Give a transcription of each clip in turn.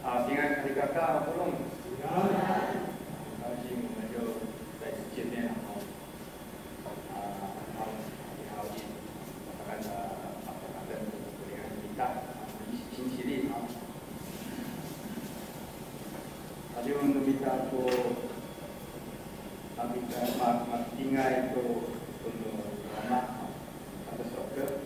平安卡里嘎嘎布隆，很高兴我们又再次见面了好，你好，大家跟平安平淡，一起星期力Yung lumita ko mag-ingay ko kuno mama sa soccer.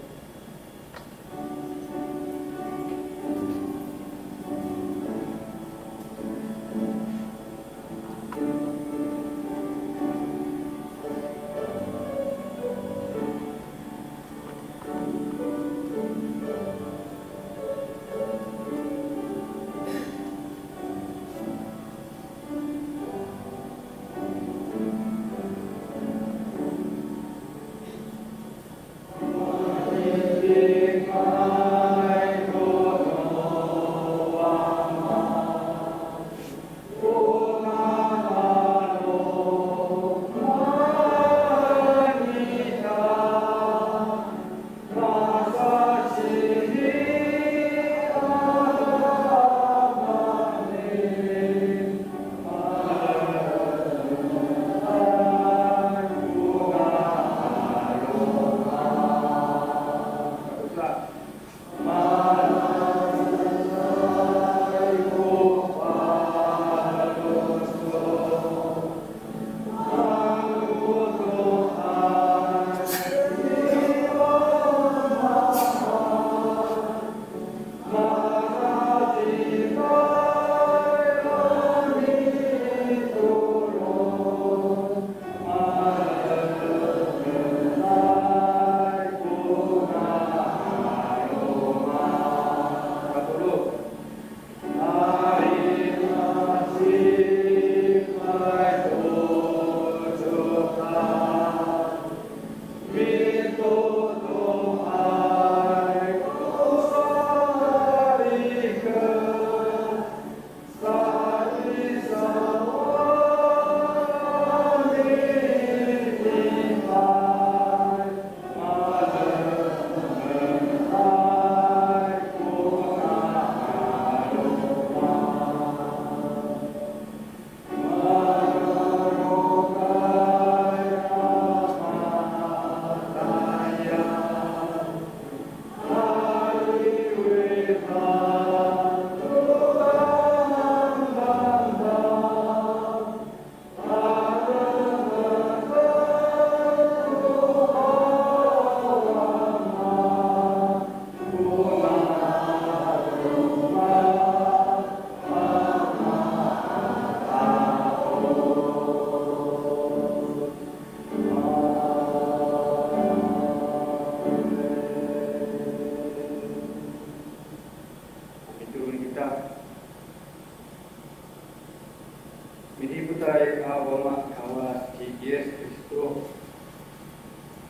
Minibutai awama kawa Yesus Kristus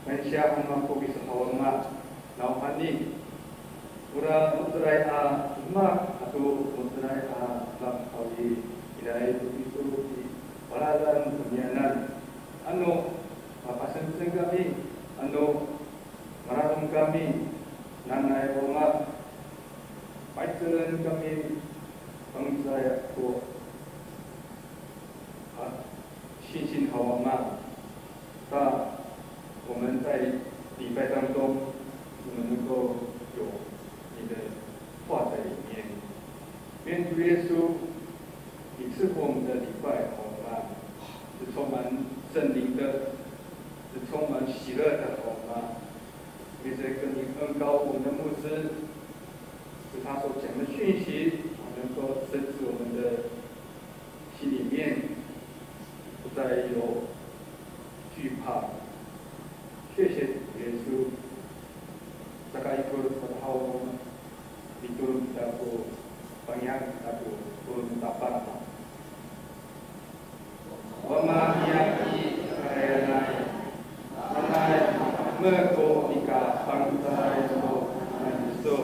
Manusia mampu bisa awama nauhani Ura mutrai umat atau mutrai kawali Ilai itu di pelajaran pembianan Anu papasan kami Anu maratung kami Nanai umat Paitun kami Bangsa ko 信心好王嘛，那我们在礼拜当中，我们能够有你的话在里面。愿主耶稣，你赐福我们的礼拜好吗？是充满圣灵的，是充满喜乐的好吗？也是跟你恩膏我们的牧师，是他所讲的讯息，能够深植我们的心里面。 不再有惧怕，谢谢耶稣。Sakai ikut berhawa itu dapat banyak dapat pun dapat. Wama yaki karenai, anai merko ika bangsa itu nanso,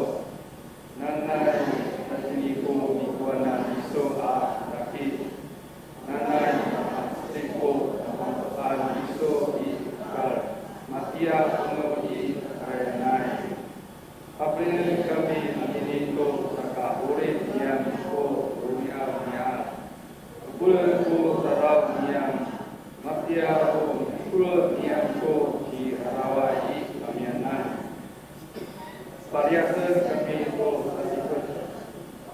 nanai tasini ko ikuana iso a tapi, nanai iso ikal matia uno I karenai apel kami ini to saka ore yang ko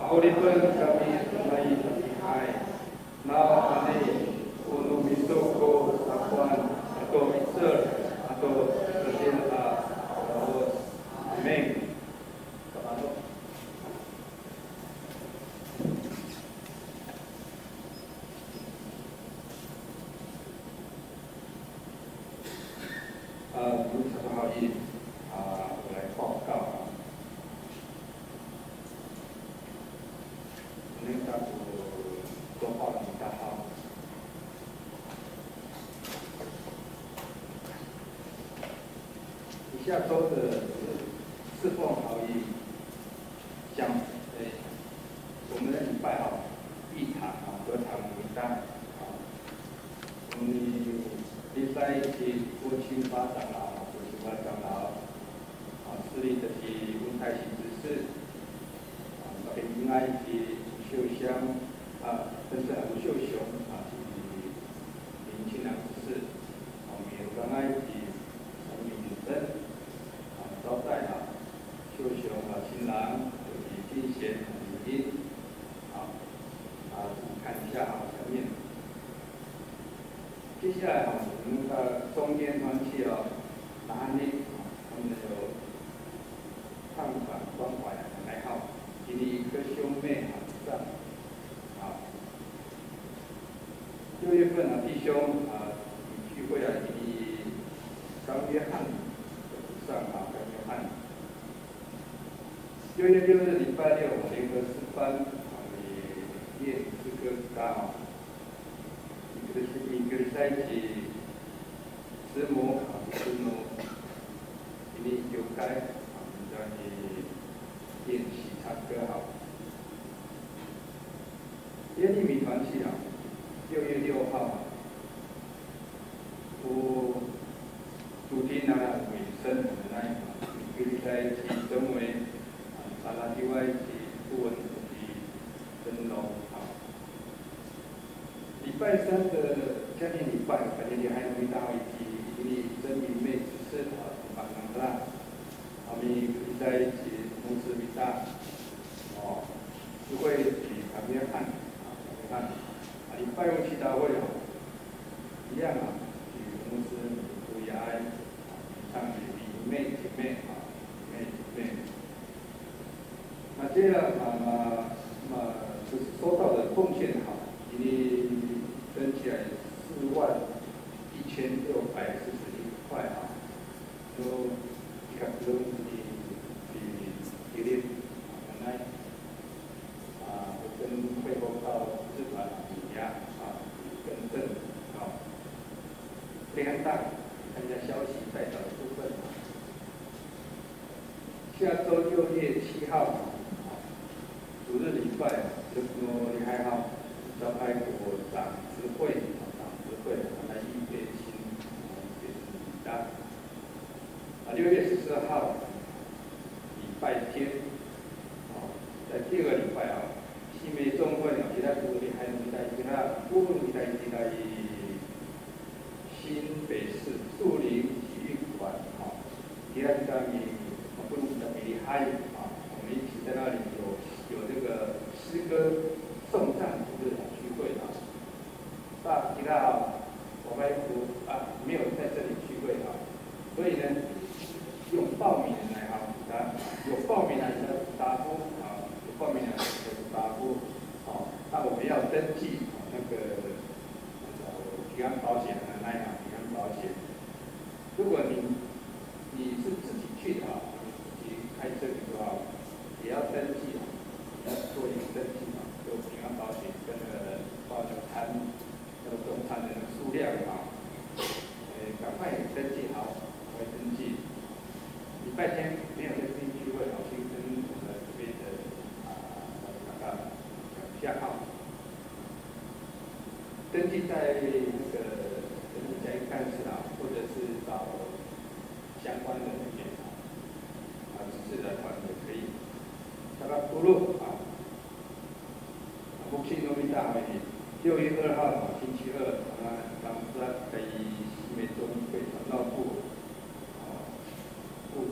Oliver kami mulai terlihat. Now ini untuk misoko sapuan atau mixer atau mesin meng.有什么好意我来报告。那个多报比较好。下周的侍奉好意讲，我们的礼拜一堂合堂礼拜我们礼拜一2015长老，2015长老司礼的是温太喜执事，特别应该是吴秀香真正吴秀雄是林清良执事，也有刚才是陈敏珍招待秀雄新郎，李金贤李英看一下前面。接下来我们的中间团契拿捏他们有探访关怀还好，给你一个兄妹上6月份弟兄聚会给你张约翰上张约翰。6月6日礼拜六联合诗班练诗歌家一个礼拜起师母给你有该让你练习唱歌耶利米团契6月6号主题拿了尾声的那一场，一个礼拜起成为沙拉地外起不文的真龙礼拜3的家庭礼拜，感觉你还没到以及真明妹只是帮忙啦，我们在一起同时比大就会去旁边看礼拜6祈祷会一样去公司注意爱上弟妹姐妹姐妹。那这样就是收到的贡献你分起来4万1641块都一个都比例本来我跟汇报到日团抵押更正联大看一下消息再找的部分。下周6月7号主日礼拜，你还好召开国长执会来预备新礼单。6月14号礼拜天在第2个礼拜新美中会其他部里还有其他部分其他新北市树林体育馆其他不能特别嗨我们一起在那里有这个诗歌颂赞主日聚会其他我们没有在这里聚会所以呢用报名来有报名来的答复有报名来的答复那我们要登记那个平安保险平安保险。如果你是自己去的自己开车的话，也要登记要做一个登记就平安保险跟报那个餐中餐的数量赶快登记好，赶快登记。礼拜天没有在这边聚会先跟我们这边的讲一下登记在那个家庭干事或者是找相关的那边执事的团也可以。那个部落目前农民大会6月2号星期二当时在新美中会传道部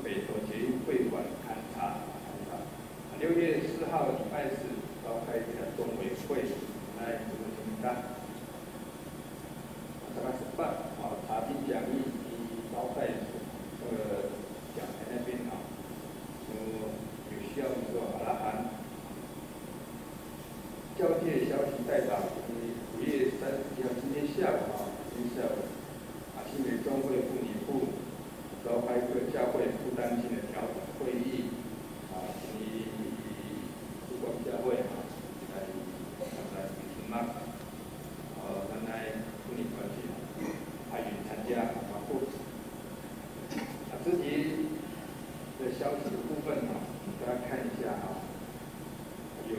北投捷运会馆勘察。6月4号礼拜4召开这个中委会来这个评价。18查经讲义以招待这个讲台那边有需要的时候阿拉罕交界消息代表5月30号今天下午新北中会妇女部召开各教会负担性的调整会议以曙光教会来评嘛咱来妇女团体派员参加自己的消息的部分大家看一下有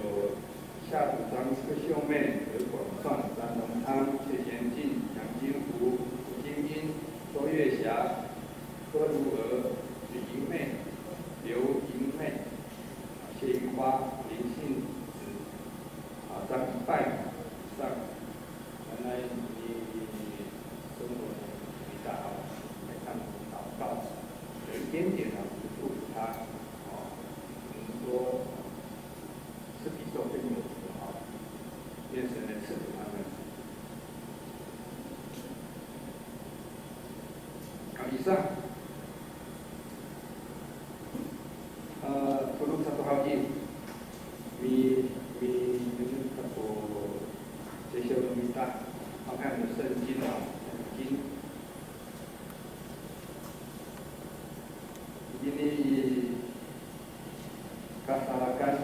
夏主张柯秀妹、何广创、张荣昌、谢贤进、杨金福、胡金英、周月霞、柯如娥、李莹妹、刘莹妹、谢玉花、林信子、张一拜以上，原来你生活比较好，来看祷告，有一点点祝福他，说是比受更有福愿神来赐福他们。以上，belum satu hari, saya sudah minta makan圣经经。Ini kasarakan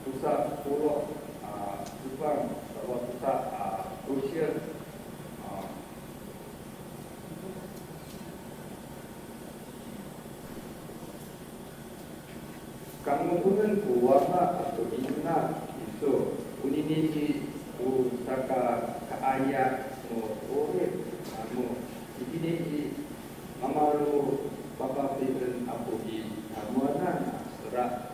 pusat Pulau Subang, pusat Rusia, Kamunan kuwama atau inna itu unini usaka kaaya mo ore ini mamalu papa pibren apu di amuanan serat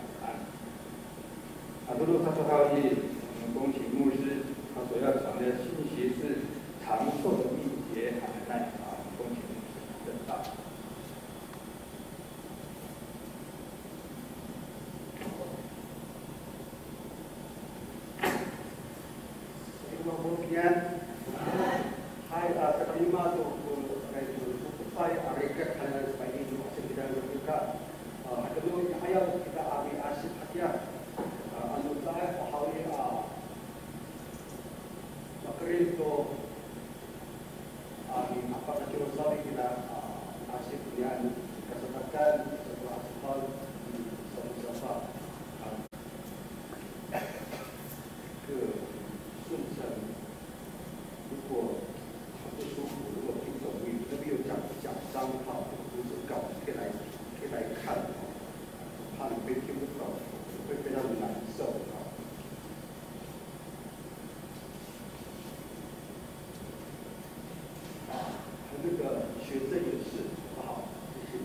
dulu satu hari 恭请牧师他所要讲的信息是长寿的秘诀恭请牧师证道。Kemudian hai terima tu saya arekat hal sebagai itu kita juga kedua ayat kita ambil asyik hatiah anu saya pahami makrin tu apa kacau sorry kita asyik yang kesempatan sebuah asal sama-sama ke 顺承，如果很不舒服，如果听懂语，那边有讲章读者稿可以来看，怕你会听不懂，会非常的难受那个学生也是，好不好？谢谢。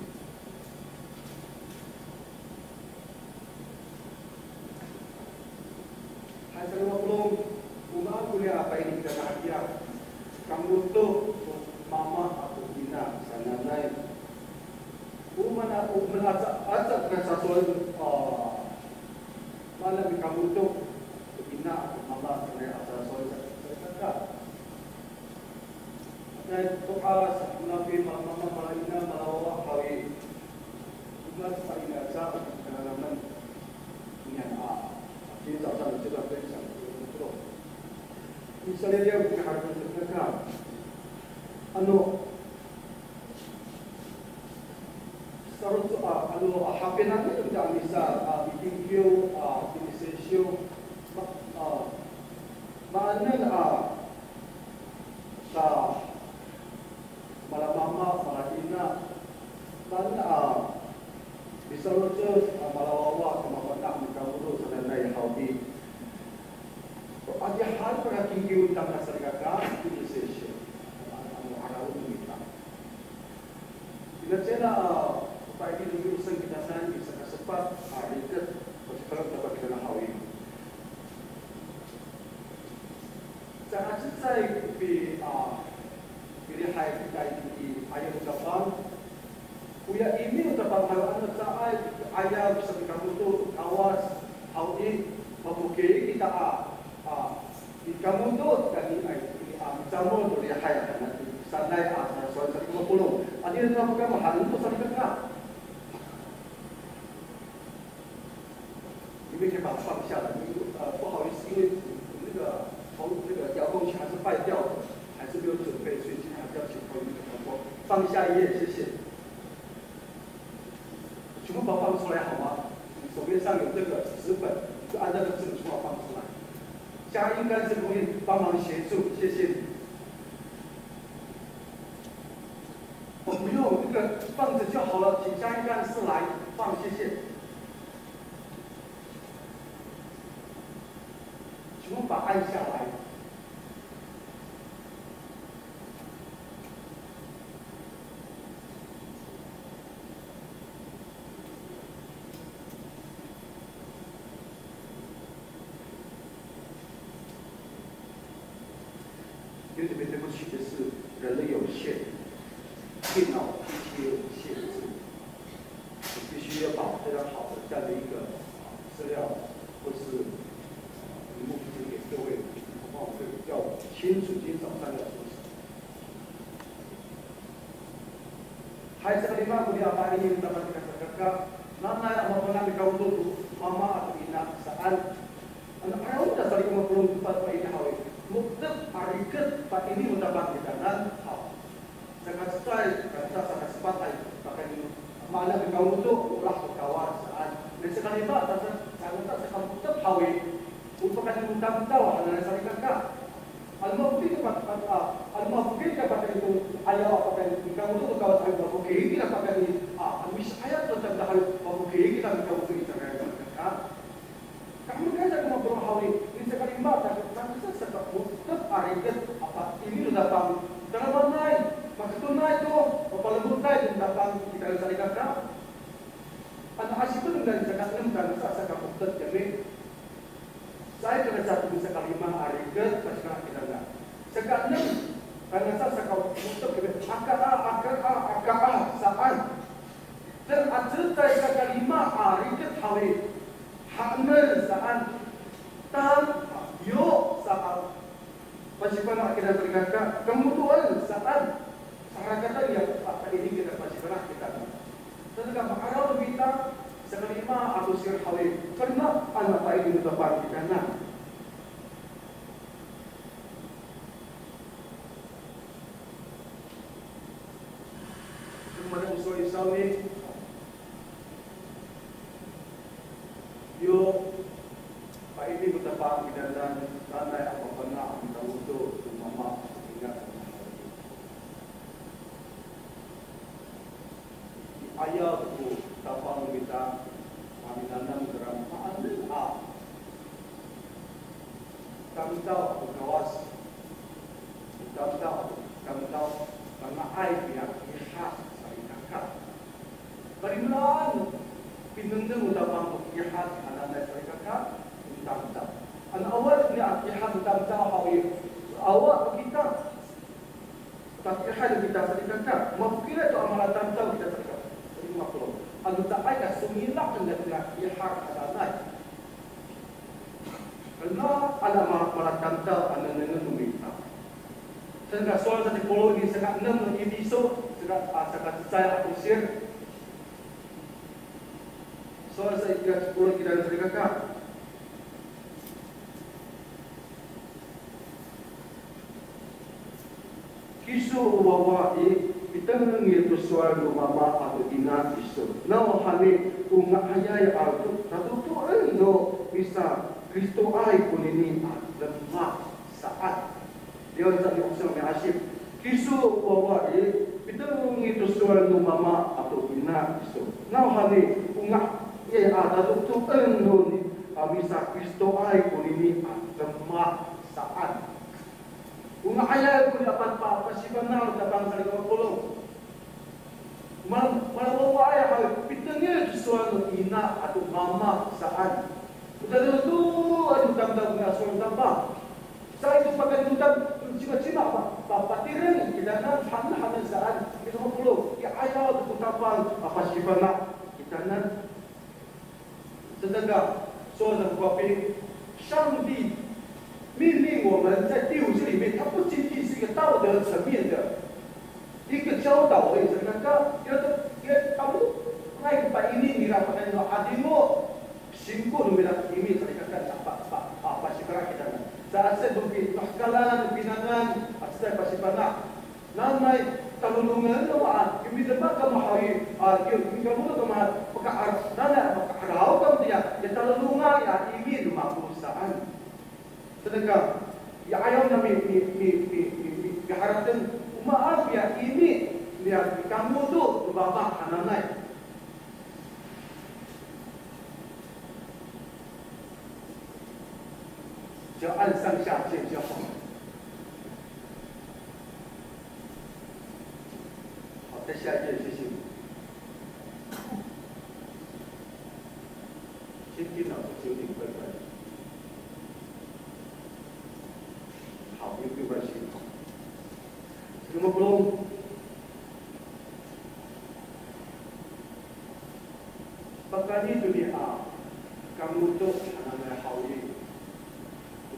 还有Uma kuliah apa ini kita bahagia. Kamu tu mama atau bina sana lain. Umana acak dengan sesuatu malam kamu tu bina atau mama sana asal sesuatu. Saya dan doa Nabi Muhammad malina malawah hawi. Umat saya ajak dalam dengan今天早上这段分享。Misalnya dia punya harga sedekah, hapenan itu jangan misal bikin video, bikin sesio, mana malah mama, malah ina, mana bisa lucu, malah wawa, kemana nak dulu sedang haudi. Ada hal pada tinggi utang masyarakat ini session, arah kita. Bila saya upaya ini dulu kita sana bisa 面可以把它放下来。不好意思，因为那个从这个遥控器还是坏掉的，还是没有准备，所以今天还是要请朋友们帮我放下一页，谢谢。全部把它放出来好吗？你手边上有这个纸本，就按这个字全部放出来。佳音干事朋友帮忙协助，谢谢你。我不用这个放着就好了，请佳音干事来放，谢谢。全部把它按下来。有点对不起的是，人的有限，电脑一切有限制，你必须要把非常好的这样的一个资料，或是荧幕提供给各位，恐怕我会比较清楚今天早上要说什么。Hai sekalima kuliah pagi ini dapat kakak, nana yang mau mengambil kau dulu, mama atau ina saat anak ayah udah saling ngobrol tempat ini hawi. Muktab arikat Pak ini mendapat di kanan hal. Sangat style kata sangat sepatai pakai ini. Mana kau itu ulah kawan saat. Dan sekali pak sangat tak sekali muktab hawi. Untuk kan muktab tahu ada saling kakak. Al-Mufti Al-Mufti pakai itu ayah pakai ini. Kamu itu kawan saya pakai ini lah pakai ini. Habis ayat tu tak dah pakai ini lah kamu itu kita kakak. Kamu kan saya mau berhawi. Ini sekali mak tak sekat muktab arikat apa ini sudah datang. Jangan bernai, maksud naik tu, apa lembut naik datang kita harus cari kakak. Anak asyik itu dengan sekat enam dan sekat muktab jadi. Saya kena satu bisa kalimah arikat pasti kena kita enggak. Sekat enam karena saya sekat muktab kita akar saat. Dan acerita sekat kalimah arikat hawi. Hamil saat tam yo saat pasti pernah kita berkata kemudian saat kata yang apa ini kita pasti pernah kita tetapi kalau kita sekelima atau sirhawi karena anak ini depan kita nah kemudian usul Islam ini yo Pak ini betapa kita dan rantai apa pernah kita untuk mama ingat ayah itu tapang kita kami nanam geram anda kami tahu berkawas kami tahu karena air yang khas dari kakak dari mana pinundung tapang khas anak dari kakak tamta. An awal ni ihad tamta hawi. Awal kita tapi ihad kita sedikit mungkin itu amalan tamta kita sedikit. Jadi makhluk. Anu tak ada sembilan dengan ihad adanai. Karena ada amalan tamta anda dengan meminta. Sehingga soal tadi polo ini sangat enam episode sangat saya usir. Soal saya 10 kita sedikit. Isu wawai itang itu soal mama atau ina isu. Now hani unga ayai altu satu tu endo bisa Kristo ai kunini lemah saat dia jadi usaha mengasih. Isu wawai itang itu soal mama atau ina isu. Now hani unga ayai satu tu endo bisa Kristo ai kunini lemah saat. Unga ayah ko dapat pa pasibanal dapat sa likod pulong. Malawawa ayah ko pitangnya suatu ina atau mama saan. Udah tu adu tambah nggak suatu tambah. Saya itu pakai tutam cima-cima apa tirin kita nan hana saan kita pulong. Ya ayah itu tambah apa sibanal kita nan. Sedangkan suatu kopi Shanti命令我们在第5节里面，它不仅仅是一个道德层面的一个教导而已。那个，他们那个把ini dirapakan adimo Singko lumina ini sa ikatan pasipara kita na. Sa asa dupi tahkalan pinangan at sa pasipana. Nanay talulungan naman yung midama ka mahawi yung kamulo ka mahal pagkaaraw ka dia yung talulungan ya ini lumakusaan. Sedangkan ya ayaw na kaharap din umaab ya ini dia kamu tu babak hananay.就按上下键就好。好，再下一页，谢谢。先听老师有点怪怪的。好，没有关系。Nomor belum. Pagkali itu dia, kamu tu anak hawi.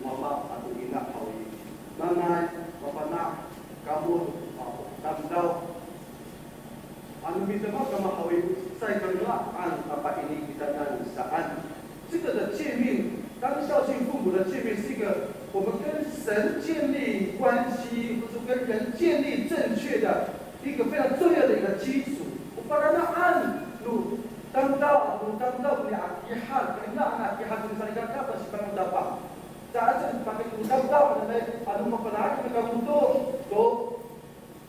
Mama atau ina hawi. Nanay, bapanak, kamu tamdaw. Ano bitama ka mahawi sa kanilaan apa ini kita nan saan. 这个的界面，当孝敬父母的界面是一个我们跟神建立关系，或者跟人建立正确的一个非常重要的一个基础。我把它按路tamdaw ni akihad, kena akihad di sana kata apa sebab dapat. Jangan pakai tamdaw dan anu mapanak kita untuk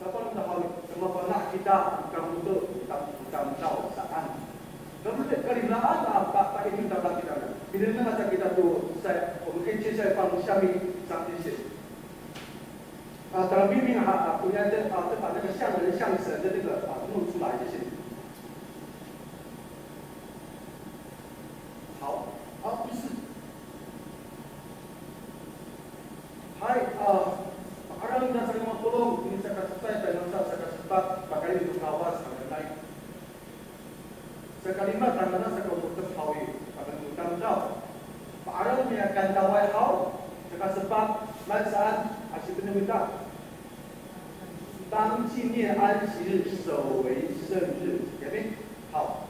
dapat mendapat mapanak kita untuk tamdaw saan. Namun kalimat apa ini dapat kita. Bila mana kita tu saya, 我们可以接下来放下面3件事。当明明不要再把那个像人像神的这个弄出来这些。好，就是Parang nasa mga pulong, ini sa kasutay, tayo sa kasutat, pagkain ito kawas, ang lain. Sa kalimat, ang nasa kaututan hawi, pagkatutan daw. Parang niya kandaway haw, sa kasutat, lain saan, asya pinamita. 当纪念安息日，守为圣日，有没有？好，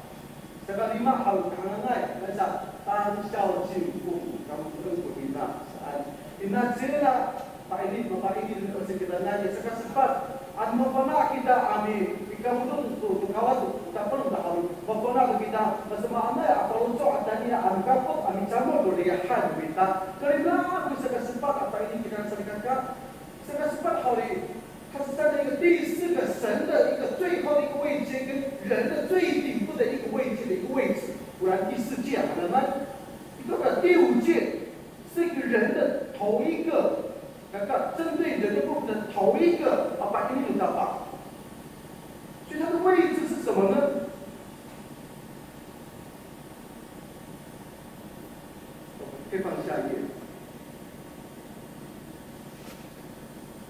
这个礼貌好，谈爱，来上当孝敬父母，咱们不能不听那是安。Ina sila painit mapainit sa kita nanya sa kaspat at mapana kita ami ikamuton to kawat tapon dahil mapana kita masama na apalunso at tanya ang kapot ami samo do liyahan kita karena ako sa kaspat at painit kita sa likaka sa kaspat hali 它是站在一个第4个神的一个最后的一个位阶跟人的最顶部的一个位阶的一个位置，不然第4届好了吗？一个第5届。 是一个人的头一个，针对人的部分的头一个把它引导到，所以它的位置是什么呢？可以放下一页，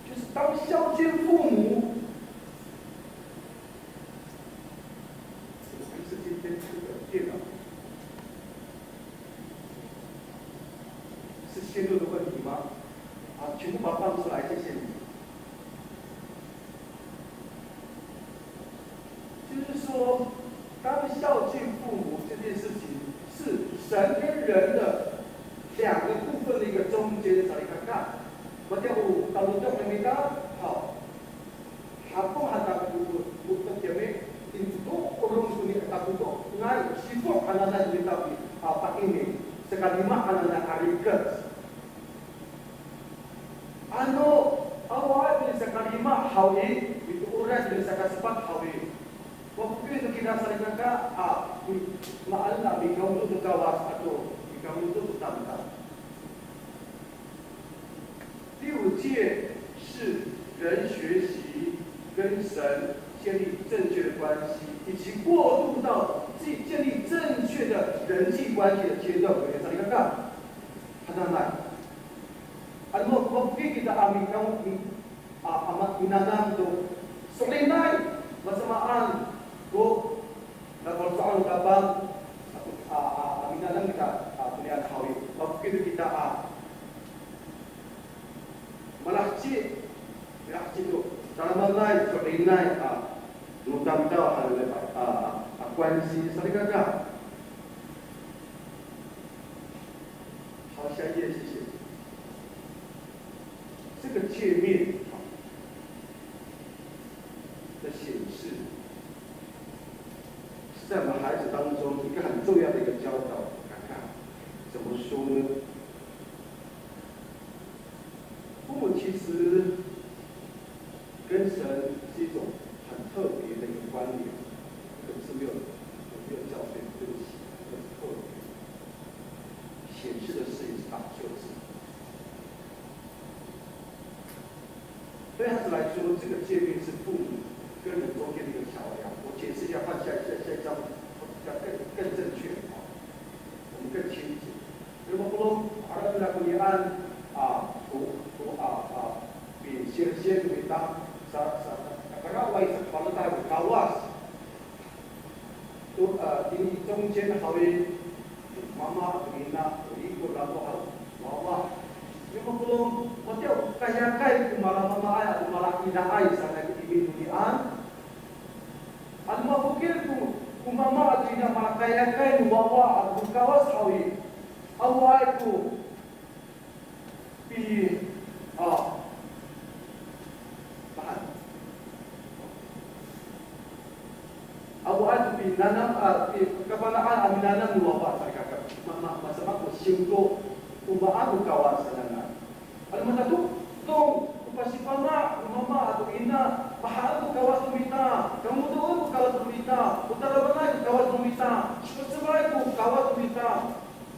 就是当孝敬父母，还是今天这个电脑。 是线路的问题吗？全部把它放出来，谢谢你。就是说，当孝敬父母这件事情，是神跟人的2个部分的一个中间，找一看看。我叫kalau mereka好，apa ada untuk kami untuk orang sini tak untuk ngai sibuk anak-anak kita apa ini sekalima anak-anak arigat. Ano awal dari sekalima hawi itu urat dari sekaspat hawi. Waktu itu kita saling kata maal na bikaw itu kawas atau bikaw itu tamtam. 第5届是人学习跟神建立正确的关系，以及过渡到建立正确的人际关系的阶段。我们saling kata, hadapan. Ano mungkin kita ambil kamu amat minangan tu selinai bersamaan tu kalau soal kapan minangan kita punya tahu mungkin kita malahci tu dalam malai selinai mudah-mudahan ada 关系，saling kata 下一页，谢谢。这个界面的显示，是在我们孩子当中一个很重要的一个教导。看看怎么说呢？父母其实跟神是一种很特别的一个关联，可是没有校对，对不起，很特别。显示的是也是打休字。对孩子来说，这个界面是父母跟人中间的一个桥梁。我解释一下，换下一张，更正确啊，我们更清楚。如果不弄，阿拉来不你按比先给当karena wais kalau tahu kawas tu di 中间好的妈妈Ina ikut lalu bawa 50 hotel kaya kai malah mama ayah malah ina ai sana ke dunia an mafukir ku mama ina malah kaya kai bawa aku kawas hawi awai ku pi awal pi nanam kepanaan aminanam luapa mereka masa aku simpo umaan kawasan alam tu pasti mama atau ina bahal kawasan mita kamu tu kawasan mita utara mana kawasan mita sebenarnya kawasan mita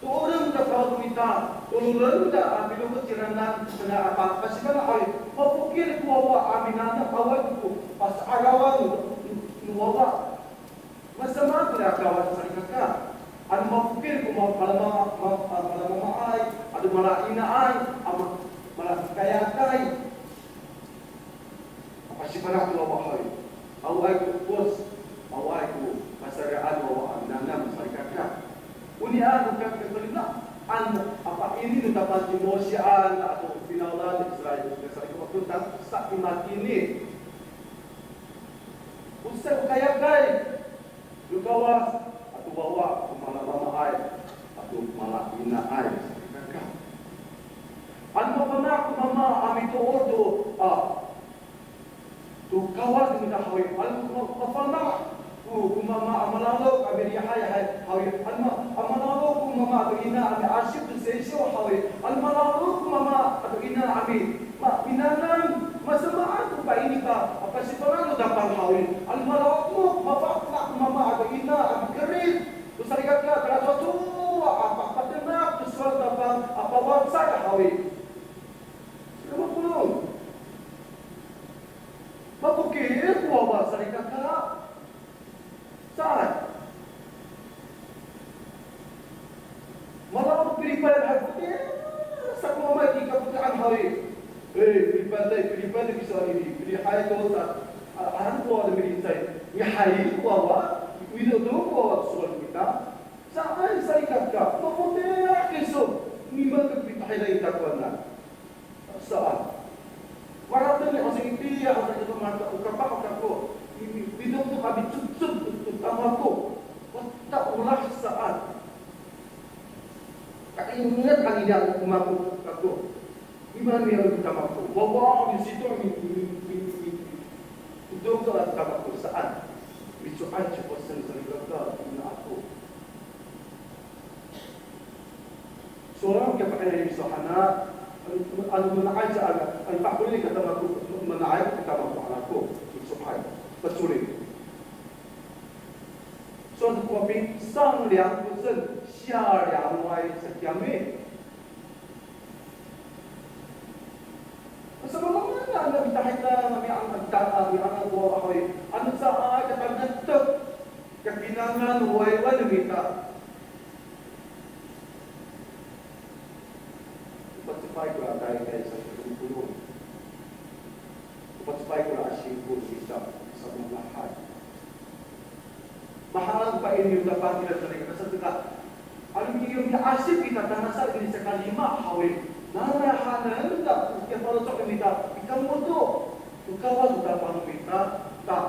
tu orang tak kawasan mita ulun tak bila keciranan kena apa pasti mana ai mafukir ku awak aminanam awal ku pas agawan luapa masama tu dah kawan saya kakak. Ada mafukir ku malam ai, ada malah ina ai, malah kaya kai. Apa sih pada tu awak hai? Awak ku bos, awak ku masyarakat awak nanam saya kakak. Uni anu kakak kelina, apa ini tu dapat dimosian atau finalan Israel saya waktu tak sak imat ini. Usai kaya kai. Lukawas atau bawa malah mama air atau malah ina air. Anu pernah mama ami tu ordo tu kawas minta hawi. Anu pernah ku mama amalalo kami hai hawi. Anu amalalo ku mama atau ina ami asyik tu sesio hawi. Anu amalalo ku mama atau ina ami minanan masama aku pa ini ka apa si parang dapat hawi. Anu amalalo mafakna mama atau ina ami kerit. Tu sarikat ka kalau suatu apa patenak tu suatu dapat apa wangsa hawi. Kamu pun mapukir ku apa sarikat ka saat malah aku pilih hati sak mama di kaputaan hawi pilih bisa ini pilih hai tu saat anak tua ada merintai ni hai ku awak video tu ku awak soal kita saat saya kata mapukir kesok memang kita hai tak kuat saat warat ni orang itu ya orang itu mata ukapah ukapku video tu habis cucuk utamaku tak ulah saat tak ingat kali dia umatku aku gimana yang utamaku bawa di situ itu utamaku saat itu aja pesan serigala aku seorang kepada yang sahana anu menaik al fakul ni kata aku menaik kata aku itu aja betul说是国民上梁不正下梁歪是讲咩 sebelum mana anda minta kita kami anak buah ahoy anu saa kata ngetuk kepinangan wai minta cepat pula dari satu puluh cepat pula asyik pun bisa melahat mahal Pak ini sudah pagi dan sering kesedekat. Aluminium yang asyik kita tanah saat ini sekali lima hawi. Nara hana enggak yang kalau sok kita kamu tu kawan sudah panu kita tak.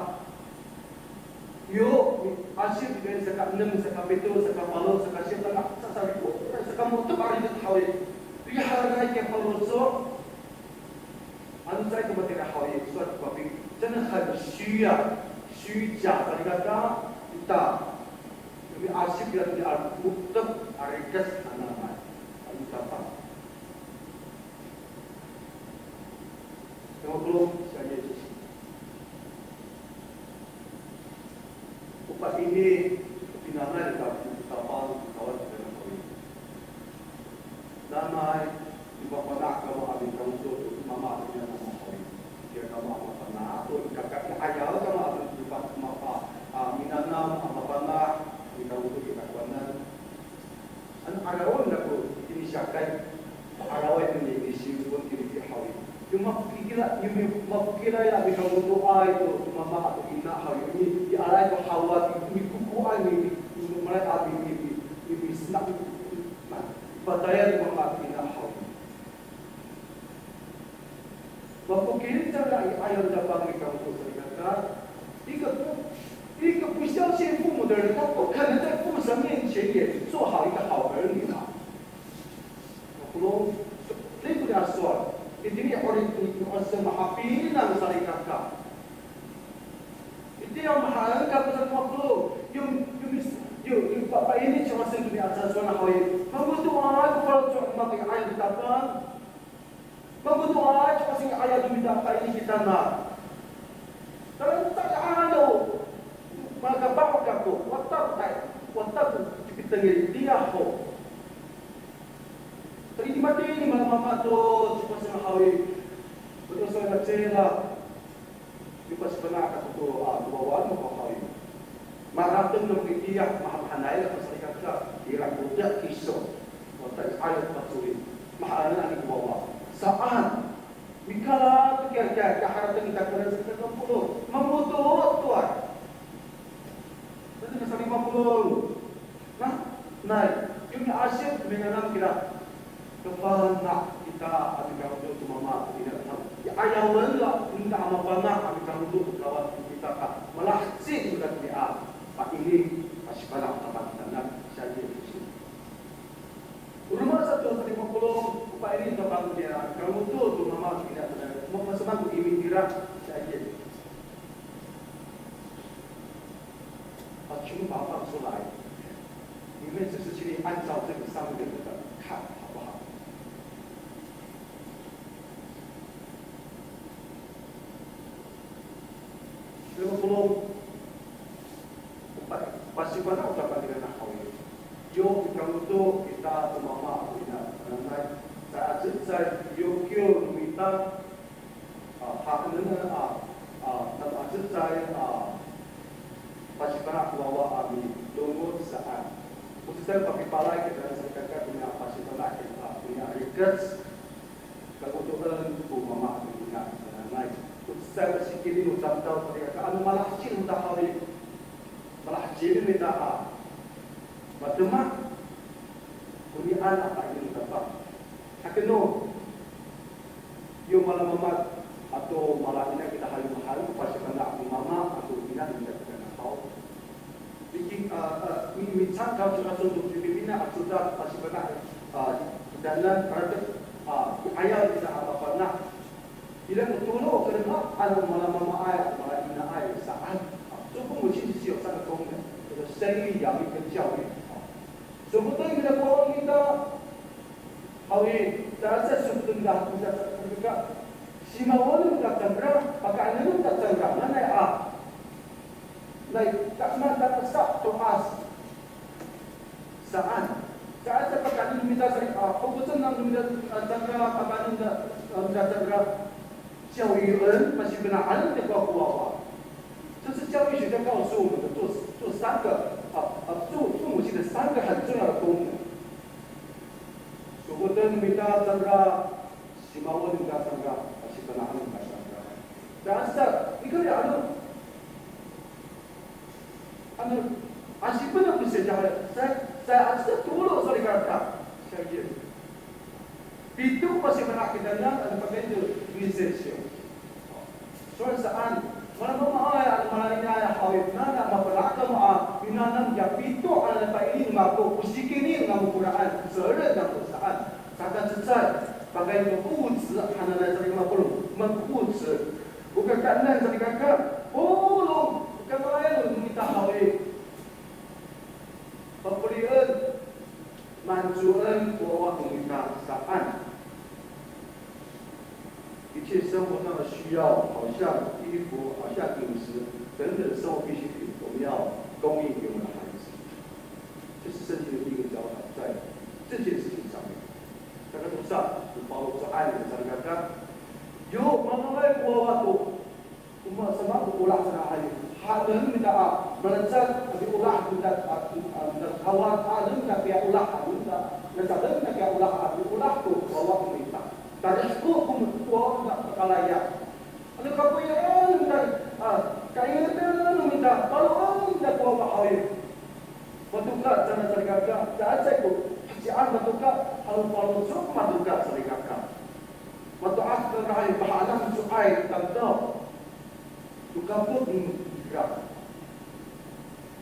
Yo asyik dengan sekat 6 sekat 7 sekat 8 sekat 9 sekat 10 sekat motor hari itu hawi. 看那些朋友说，在这么点的好也算过病，真的很虚啊，虚假的那个kita lebih asyik dan lebih al-muktab arikas anak-anak al-muktab. Yang belum saya Yesus. Upah ini binana di kapal kawan dengan kami. Damai di bawah nak kamu abis kamu tu mama punya nama kami. Dia kamu apa pernah tu kakak ayah kamu abis di bawah mama minanam apa pernah di kamu tu kita kawanan. An arawan aku ini syakai arawan ini isi pun kiri hawi. Cuma fikirlah, mafkirlah ya abis kamu doa itu mama atau ina hawi ini di alai itu hawa ini kuku ini mulai abis ini senang. Padahal mama ina hawi. Bapak kiri cara ayat dapat mereka untuk berkata,一个不相信父母的人，他不可能在父神面前也做好一个好儿女嘛。Belum, ini sudah soal. Ini orang semahapina misalnya kakak. Itu yang mahalkan pasal makhluk. Yung bapak ini cuma sendiri asal suara hawi. Bagus doa aku kalau cuma mati ayat dapat. Bagus doa cuma sing ayat demi dapat ini kita nak. Kalau tak ada, maka bapak aku watak kita dia ho. Tadi di mati ini mama tu cuma sing hawi. Betul saya cela. Juga sebenarnya aku tu bawa mau hawi. Maratun ng iiyak, mahahanay na sa ikakta, hirang budak iso, o tayo ayat patuloy, mahahanan ang iwawa. Saan? Mikala, kaya kaharatan kita kaya sa 50, mamutuot tuan. Dito na sa 50, nay, yung naasip, minanam kita, kapahan na kita, at ikaw doon tumama, ayawan lang, hindi na amapanak, at ikaw doon kawan kita ka, malahsin yung nagbiak. Pak ini masih banyak tempat tanam saja di sini. Rumah 150 Pak ini tempat dia. Kamu tu mama tidak ada. Mau masuk ini kira saja. Cuma bapak sulai. Ini sesuatu按照这个上面的看好不好？ Pasti pada ucapan dengan hawi. Yo kamu tu kita tu mama punya nanai. Saat yo kyo minta hak nena tempat saya pasti pada bawa abi tunggu saat. Khususnya pakai palai kita sekarang punya pasti pada kita punya records. Kebutuhan tu mama punya nanai. Khususnya sikit ini ucap tahu mereka anu malah kecil udah hawi. Malah jadi minta Bagaimana Kurian apa ini dapat Hakino Yung malah mamat Atau malah ini kita halu-halu Pasti kena mama atau ina Kita kena tahu Bikin minsan kau sudah untuk dibina sudah pasti kena Dalam perhatian ayat kita apa pernah Bila bertolong kerana Ada malah mama ayat Malah ina ayat saat 这父母亲是有三个功能，就是生育、养育跟教育。什么对你的国民的好运，但是什么对你的这个，希望我们的增长，把感恩的增长，那来tak mana tak to us saat sepakat ini minta sering fokusan dalam minta增长pakai minta 教育人 masih benar ada di bawah 这是教育学家告诉我们的，做三个做父母亲的三个很重要的功能。如果真minta增长，希望我minta增长，是不能minta增长。但是你可以asyik benar bisa jalan. Saya asyik dulu sorry kata. Saya gitu. Itu pasti benar kita yang ada pakai itu lisensi. Soal saat malah ayat malah ini ayat hawit nana mapelakam minanam ya itu ada apa ini ngaku usikin ini ngaku Quran 责任的saat kata sesat bagay uudz hanan sa lima puluh mag-uudz bukan kanan sa kakak ulung bukan lain minta hawi pembelian manjuan bahwa minta saan 一切生活上的需要，好像衣服，好像饮食等等生活必需品，我们要供应给我们的孩子。这是圣经的第一个教导，在这件事情上面。在路上，保罗说：“爱你的上面看，有慢慢来过waktu，我们什么不拉sana ayo，hadun minta melezat tapi ulah minta kawan hadun minta pihak ulah minta hadun minta pihak ulah tu bawa minta。” Dari hukum tua tak kalaya. Ada kapuyan dan kaya dan minta kalau minta tua bahaya. Matuka jangan serigaka. Jangan cekut. Jangan matuka kalau sok matuka serigaka. Matuak terkait bahalang suai tentang tuka pun enggak.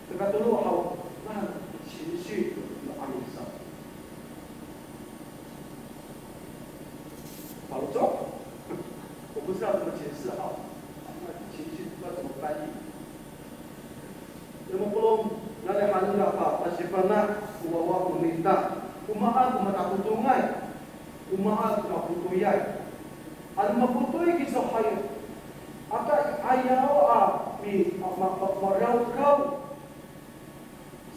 Tengah dulu hal nah 情绪的安上。保罗说：“我不知道怎么解释好，那情绪不知道怎么翻译。Yang belum nanti hanya apa? Masih pernah uang meminta, umaha kumatakutungan, umaha kumaputuyay. Ano maputuyay kisah hayat? Aka ayaw mi maraw kau.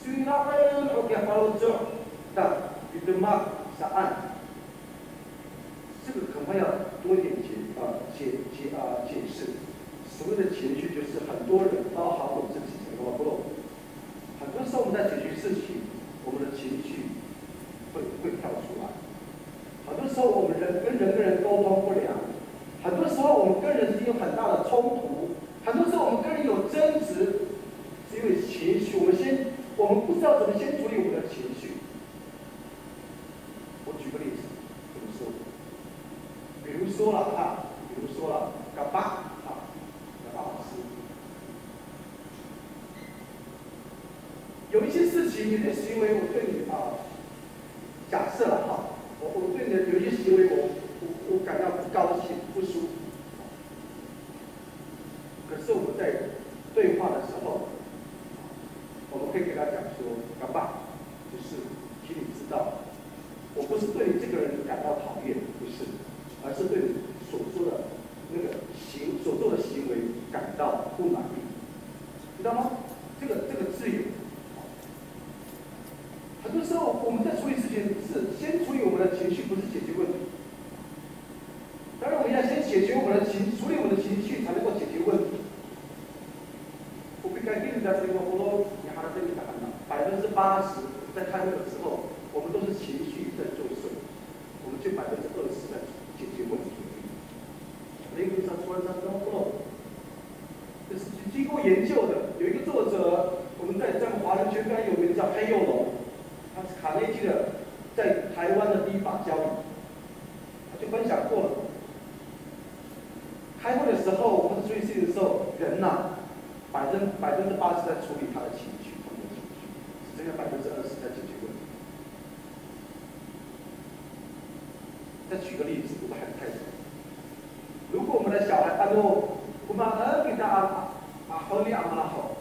Sinakan o kaya palunjok tak didemak saan?这个可能要多一点解释。所谓的情绪，就是很多人，包含我自己，很多时候我们在解决事情，我们的情绪会跳出来。很多时候我们跟人沟通不良，很多时候我们跟人之间有很大的冲突，很多时候我们跟人有争执，是因为情绪。我们不知道怎么先处理我们的情绪。我举个例子，怎么说？比如说了，干爸老师，有一些事情，有些行为，我对你假设了我对你的有些行为，我感到不高兴、不舒服。可是我们在对话的时候，我们可以给他讲说，干爸，就是请你知道，我不是对你这个人感到讨厌，不是。而是对你所做的行为感到不满意，知道吗？这个自由。很多时候我们在处理事情是先处理我们的情绪，不是解决问题。当然我们要先解决我们的处理我们的情绪，才能够解决问题。我不该给你在这个你还在讲呢，80%在开会的时候，我们都是情绪在作祟，我们就20%在解决问题。那个上突然上高了，这是经过研究的。有一个作者，我们在华人圈非常有名，叫黑幼龙，他是卡内基的在台湾的第一把交椅，他就分享过了。开会的时候，或者处理事情的时候，人80%在处理他的情绪，只剩下20%在解决问题。再举个例子，不过还是太少。如果我们的小孩我们给他合理阿妈好，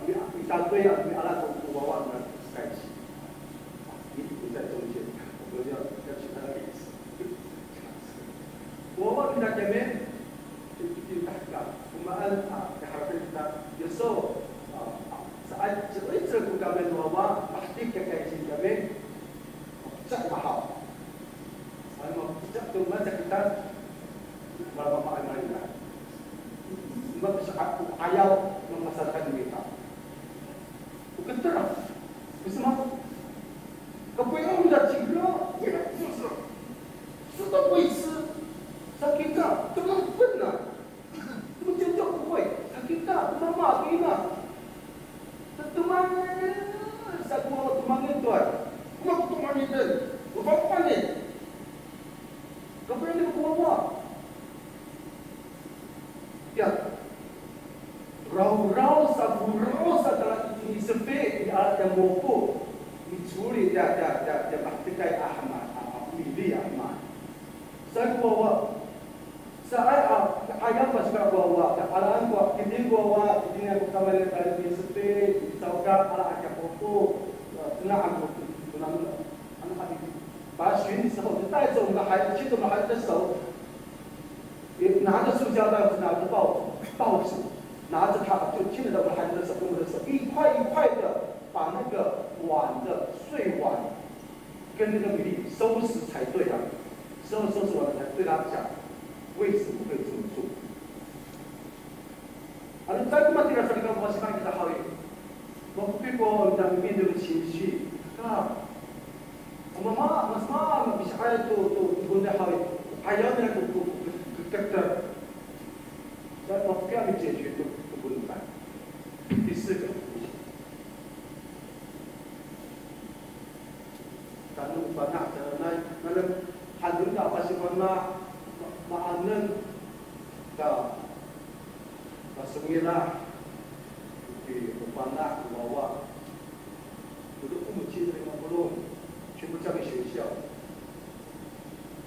一大堆你阿拉都娃娃们在一起，你不在中间，我们要举他的例子。娃娃跟他见面，就大家，我们harapin kita，有时候saat cerita kami娃pasti kekaitan kami tak mahal. Sejak tu masa kita berapa amalnya, masa ayat memasarkan kita. Bukan terang, bersama. Kepengen muda cinglo, sudah puisi, sakitnya, teman benar, teman jauh kuai, sakitnya, mama tina, teman, saya mau teman itu, mau teman itu, berapa ni? Kepengen dia berkuah. Ya, rau adalah ini sebab di alat yang mampu dicuri dia praktikai Ahmad, pilih Ahmad. 在国外，在ayam pas kawawa, alaan ko, hindi kawawa, hindi na ko kamali tayo di sepe, sauka ala aja popo, 那ano kami, 把它学的时候就带着我们的孩子，牵着我们孩子的手，也拿着塑胶袋，拿着报纸，拿着它就牵着我们孩子的手，跟我们的手一块一块的把那个碗的碎碗跟那个米粒收拾才对啊，收拾完了才对他讲为什么会这么做。你再他妈这个事情，我希望给他好一点。我对过咱们面对的情绪啊。mas mama bisa kaya to bunda hawi ayaw na ko kakta sa mafia mi je to bunda 第四个tanong banyak na handun ka pa si mama maanan ka masungila di banyak bawa duduk umuci dengan belum全部交给学校，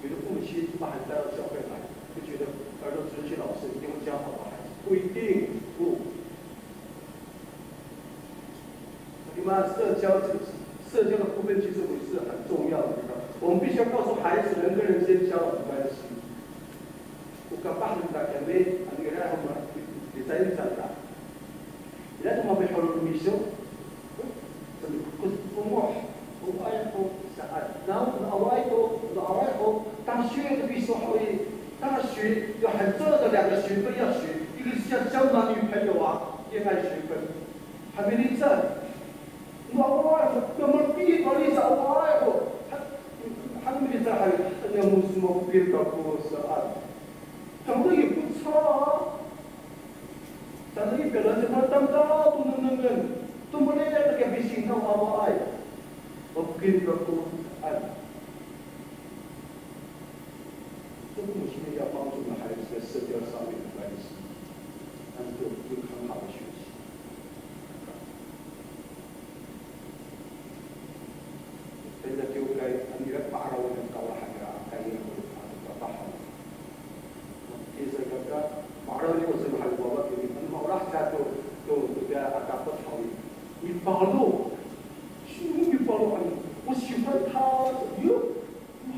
有的父母亲把孩子带到教会来，就觉得儿童哲学老师一定会教好的孩子，不一定，不。你们社交的部分其实也是很重要的，我们必须要告诉孩子人跟人之间交往的关系。我刚把你打开没，你给他们你在你讲的，你来他们被好了没修，怎么我爱好saat，然后awal itu，大学的必须好一，大学有很重要的2个学分要学，一个是要交男女朋友啊，恋爱学分，还没立正。我们毕业考虑是awal itu，还没立正，还有semua毕业考saat，长得也不差啊，长得一表人怎么当高都能boleh ada kebiasaan awal。mungkin berkurang，这父母亲要帮助孩子在社交上面的关系，但是有很好的学习。现在就该你的把握能搞了还该应会搞好。其实这个把握的过程还我们给你们好了，下就这个大不讨厌，你把握。我喜欢他，哟，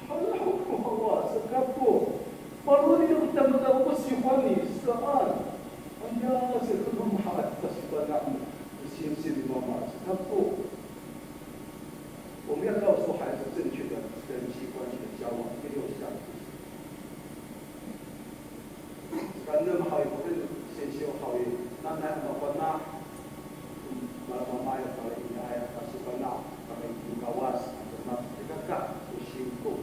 好啊，是干部。保罗，你怎么的？我不喜欢你，是啊。哎呀，是很好，我喜欢他，心的妈妈是干部。我们要告诉孩子正确的人际关系的交往第6项。反正好，我们先修好一，那我妈要搞一爱，是吧？kawas, kakak usiku,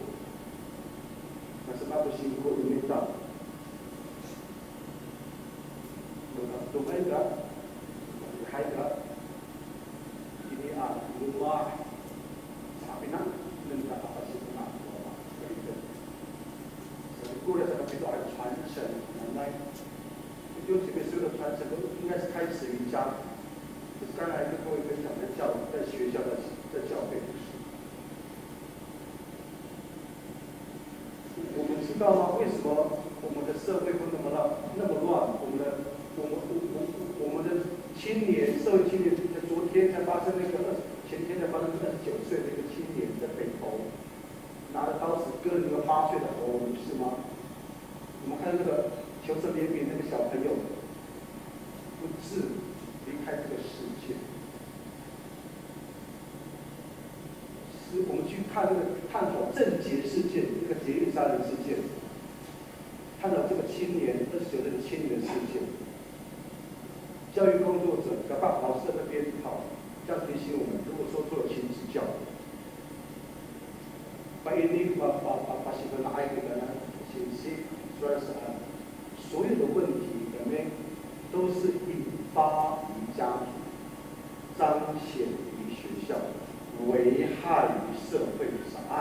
sebab usiku ini tak, tunai tak, hai tak, ini rumah, tapi nak nentak apa sih nak, begitu. Jadi dah cakap itu ada 传承，来，就这个所有的传承都应该是开始于家。刚才跟各位分享的在学校在教会的事，我们知道吗？为什么我们的社会会那么乱？我们的青年，社会青年，昨天才发生前天才发生29岁的一个青年在北投，拿着刀子割了那个8岁的头，不是吗？我们看那个求神怜悯那个小朋友，不治离开这个世界。是我们去看探讨正节事件，这个节律杀人事件，探讨这个青年29岁的青年事件。教育工作者，把老师在那边这样提醒我们：如果说错了，请指教。把新闻拿一个呢，信息虽然是所有的问题里面都是引发于家庭，彰显于学校，危害于社会上岸。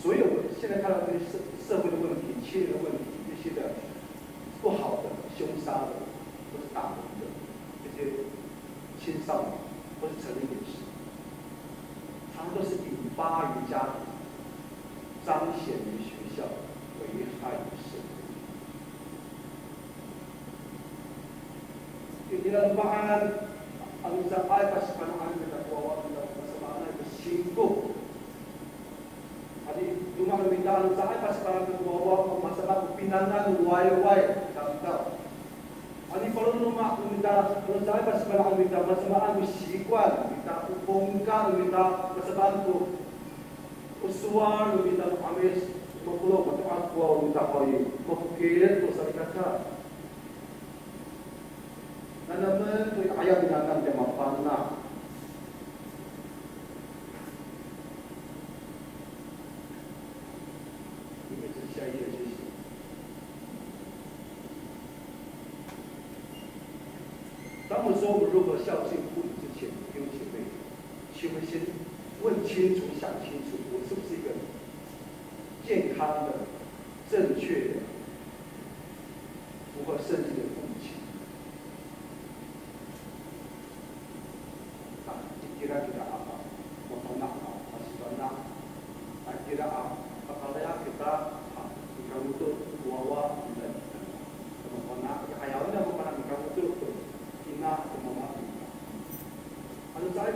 所有现在看到这些社会的问题、青年的问题，这些的不好的、凶杀的，或是打人的，这些青少年或是成人也是， Nilalumaan ang sa ay pasipanaan kita kuwawa kita masamaan ay kasingko. Adi dumang mintaan sa ay pasipanaan kita kuwawa masamaan pinangan way-way kanta. Adi palun rumah minta sa ay pasipanaan minta masamaan kusikwan minta upongka minta masamaan ku usuan minta amis mapulo matuan kuwawa minta koy mapukilit ko sa likata. Naman tu ayat binatang dia mapana. Ini saya sisi.当我说我如何孝敬父母之前，弟兄姐妹，请我们先问清楚、想清楚，我是不是一个健康的、正确的、符合圣经的父母亲？Kira-kira apa? Makanak masih banyak. Kira apa? Kalau kita kamu tu bawa dan makanak, ayahnya makanak kamu tu ina mama. Kalau saya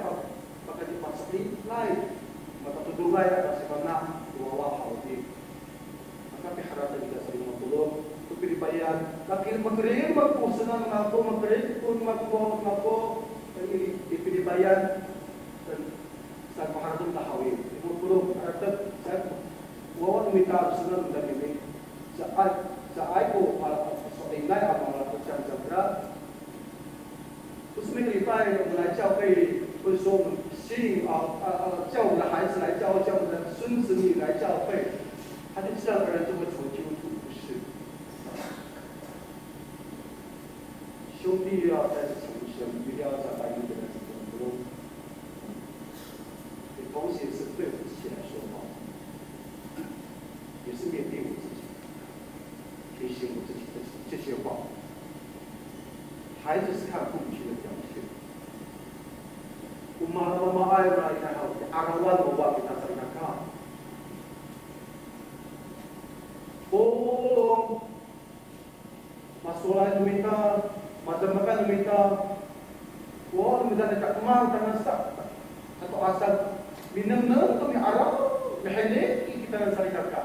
pakai di pasar ini lain, mata tudulai masih banyak bawa haudi. Maka pihak juga sering mengulur, tu pilih bayar. Laki mengerim, aku senang aku mengerim, pun aku dipilih bayar. Saya mengharapkan tahawi. Ibu belum harap saya wawan minta senang dan ini. Saya ko soalnya apa malah macam-macam. Terus melihat mulai教会会说我们吸引叫我们的孩子来教会，叫我们的孙子女来教会，他就自然而然就会成为基督徒，不是？兄弟要在此重生，一定要在白日的人中。同时也是对我自己来说话，也是面对我自己，提醒我自己这些话。孩子是看父母亲的表现。妈妈爱不爱看好？阿拉万我话给他怎样看？Oh, masalah itu minta, macam-macam minta. Wah, minta dekat kemang tangan sak atau asal minum tu ni arah, mehene kita nak cari kakak.